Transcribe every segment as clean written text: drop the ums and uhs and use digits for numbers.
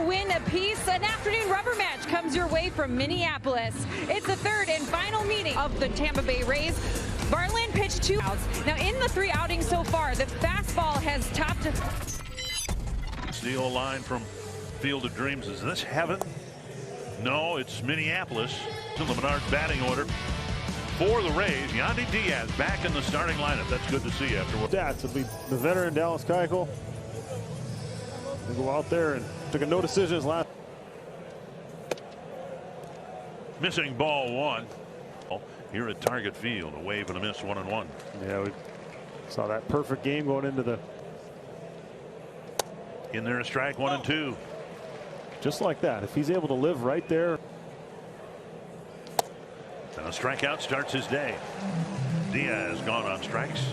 win apiece. An afternoon rubber match comes your way from Minneapolis. It's the third and final meeting of the Tampa Bay Rays. Varland pitched 2 outs. Now, in the 3 outings so far, the fastball has topped. The old line from Field of Dreams. Is this heaven? No, it's Minneapolis. To the Menard batting order for the Rays. Yandy Diaz back in the starting lineup. That's good to see afterward. Stats will be the veteran Dallas Keuchel. They go out there and took a no decisions last. Missing ball 1. Here at Target Field, a wave and a miss, 1-1. Yeah, we saw that perfect game going into the. In there, a strike, 1-2. Just like that, if he's able to live right there. And a strikeout starts his day. Diaz gone on strikes.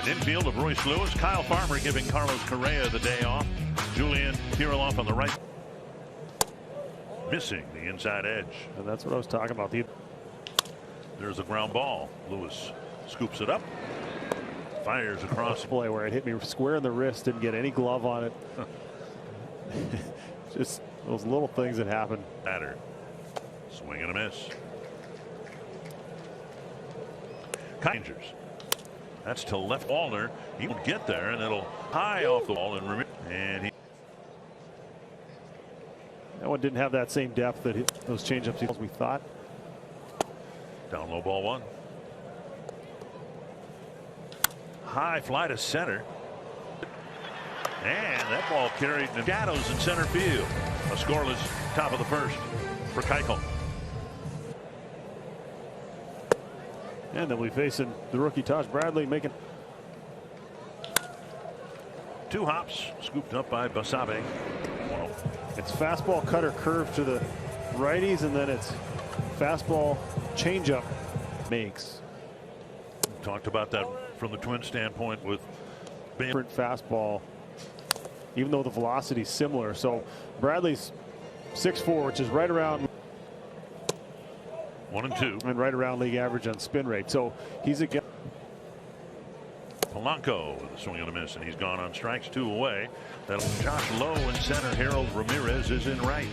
An infield of Royce Lewis. Kyle Farmer giving Carlos Correa the day off. Julian Kirilloff on the right. Missing the inside edge. And that's what I was talking about. There's a ground ball. Lewis scoops it up. Fires across. Play where it hit me square in the wrist. Didn't get any glove on it. Just those little things that happen. Batter. Swing and a miss. Rangers. That's to left Wallner. He will get there, and it'll high off the wall. And he. That one didn't have that same depth that those changeups as we thought. Down low, ball 1. High fly to center. And that ball carried in shadows in center field. A scoreless top of the first for Keuchel. And then we facing the rookie Taj Bradley making 2 hops scooped up by Basabe. It's fastball, cutter, curve to the righties, and then it's fastball, changeup makes. Talked about that from the Twins standpoint with different fastball, even though the velocity is similar. So Bradley's 6'4", which is right around 1-2, and right around league average on spin rate. So he's a guy. Polanco with a swing and a miss, and he's gone on strikes, 2 away. That'll Josh Lowe in center. Harold Ramirez is in right.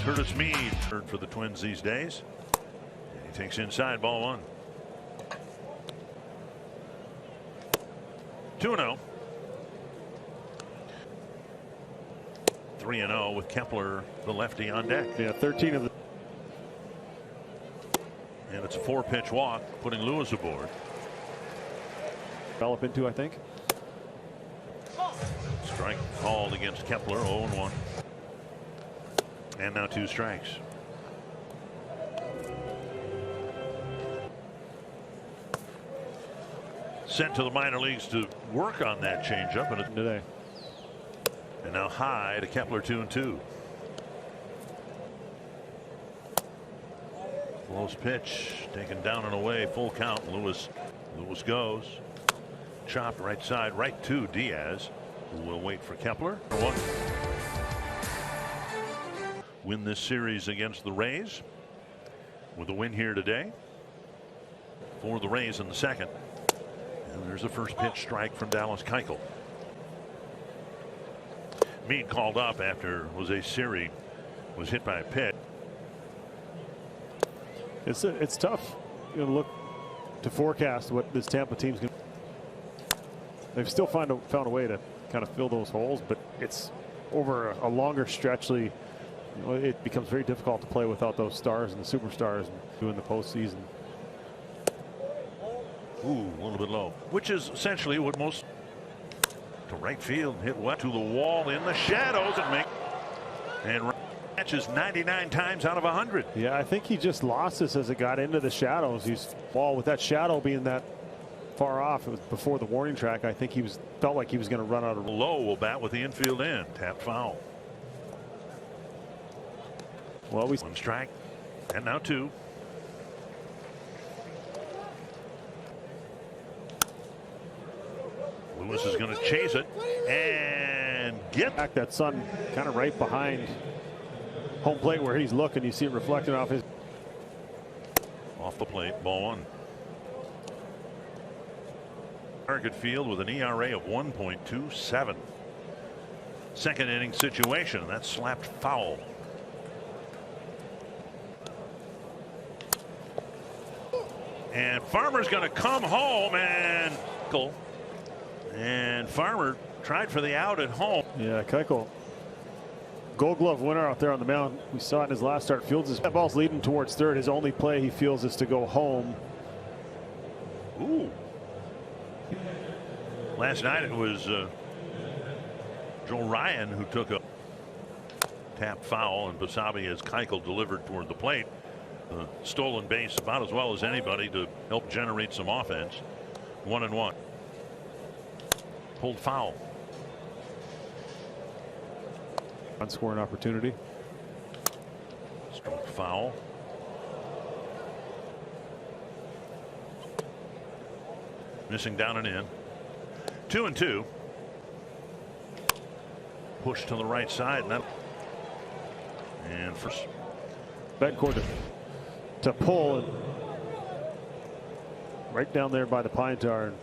Curtis Mead for the Twins these days. He takes inside, ball 1. 2-0. 3-0 with Kepler, the lefty, on deck. Yeah, 13 of the. And it's a 4-pitch walk, putting Lewis aboard. Develop into, I think. Strike called against Kepler, 0-1. And now 2 strikes. Sent to the minor leagues to work on that changeup, and today. And now high to Kepler, 2-2. Close pitch taken down and away, full count. Lewis goes. Chopped right side, right to Diaz, who will wait for Kepler. 1. Win this series against the Rays with a win here today for the Rays in the second. And there's a first pitch strike from Dallas Keuchel. Mead called up after Jose Siri was hit by a pitch. It's tough, look to forecast what this Tampa team's going to. They've still found a way to kind of fill those holes, but it's over a longer stretch. It becomes very difficult to play without those stars and the superstars doing the postseason. Ooh, a little bit low, which is essentially what most to right field, hit wet to the wall in the shadows, and matches 99 times out of 100. Yeah, I think he just lost this as it got into the shadows. He's ball with that shadow being that far off. It was before the warning track. I think he felt like he was going to run out of. Low will bat with the infield in. Tapped foul. Well, 1 strike, and now 2. Lewis is going to chase it and get back that sun kind of right behind home plate where he's looking. You see it reflecting off his. Off the plate, ball 1. Target Field with an ERA of 1.27. second inning situation. That's slapped foul. And Farmer's going to come home, and Farmer tried for the out at home. Yeah, Keuchel, Gold Glove winner out there on the mound. We saw it in his last start. Fields that ball's leading towards third. His only play he feels is to go home. Ooh. Last night it was Joe Ryan who took a tap foul, and Basabe as Keuchel delivered toward the plate. Stolen base about as well as anybody to help generate some offense. 1-1. Pulled foul. Unscoring opportunity. Struck foul. Missing down and in. 2-2. Push to the right side, and first Betancourt to pull and right down there by the pine tar.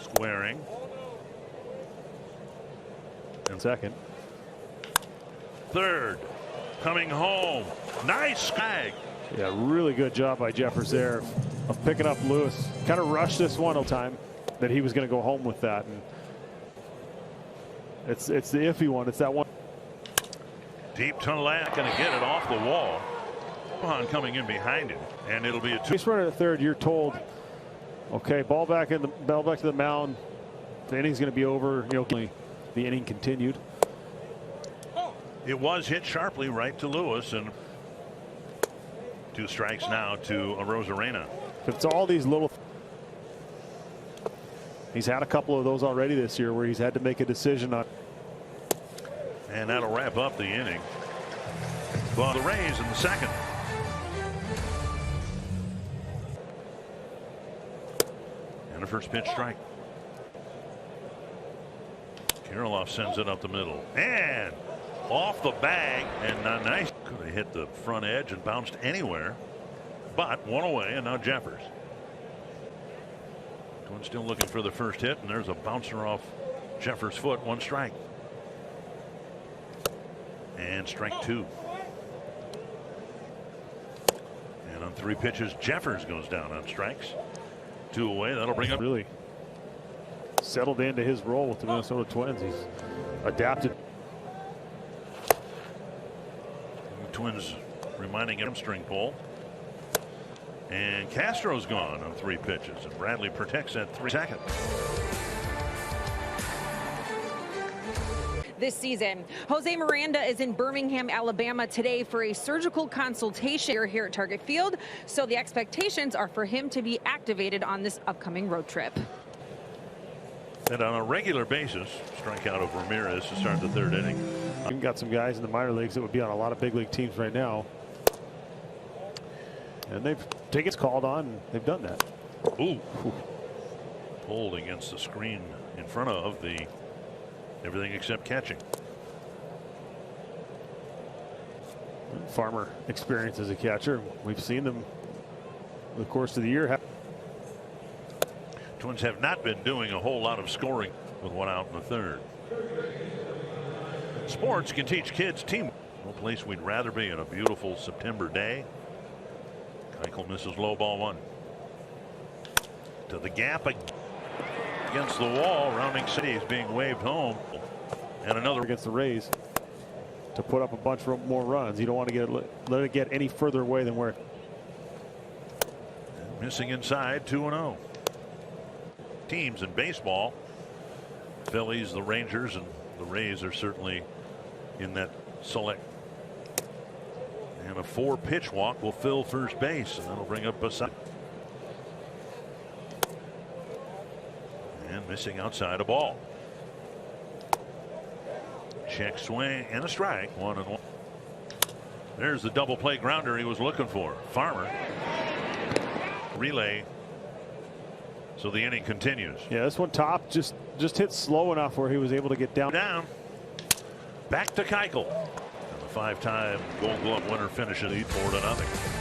Squaring. And second. Third. Coming home. Nice snag. Yeah, really good job by Jeffers there of picking up Lewis. Kind of rushed this one time that he was going to go home with that. And it's the iffy one. It's that one. Deep to left. Going to get it off the wall. Coming in behind him, and it'll be a base runner at third. You're told, okay, ball back to the mound. The inning's going to be over. The inning continued. It was hit sharply right to Lewis, and 2 strikes now to Arozarena. It's all these little. He's had a couple of those already this year where he's had to make a decision on. And that'll wrap up the inning. Well, the Rays in the second. And a first pitch strike. Kirilloff sends it up the middle and off the bag, and nice. Could have hit the front edge and bounced anywhere, but one away, and now Jeffers. Twins still looking for the first hit, and there's a bouncer off Jeffers' foot. 1 strike. And strike 2. And on 3 pitches, Jeffers goes down on strikes. 2 away. That'll bring up. Really settled into his role with the Minnesota Twins. He's adapted. The Twins reminding hamstring pull. And Castro's gone on 3 pitches, and Bradley protects at 3 seconds. This season, Jose Miranda is in Birmingham, Alabama today for a surgical consultation here at Target Field. So the expectations are for him to be activated on this upcoming road trip. And on a regular basis, strikeout of Ramirez to start the 3rd inning. We've got some guys in the minor leagues that would be on a lot of big league teams right now. And they've tickets called on, and they've done that. Ooh. Pulled against the screen in front of the everything except catching. Farmer experience as a catcher. We've seen them in the course of the year. Twins have not been doing a whole lot of scoring with 1 out in the 3rd. Sports can teach kids teamwork. No place we'd rather be on a beautiful September day. Keuchel misses low ball 1. To the gap against the wall. Rounding City is being waved home. And another against the Rays to put up a bunch more runs. You don't want to let it get any further away than where. Missing inside. 2-0. Teams in baseball. Phillies, the Rangers, and the Rays are certainly in that select. And a 4-pitch walk will fill first base, and that'll bring up Basabe. And missing outside a ball. Check swing and a strike. 1-1. There's the double play grounder he was looking for. Farmer. Relay. So the inning continues. Yeah, this one top just hit slow enough where he was able to get down. Back to Keuchel. And the 5-time Gold Glove winner finishes 4-0.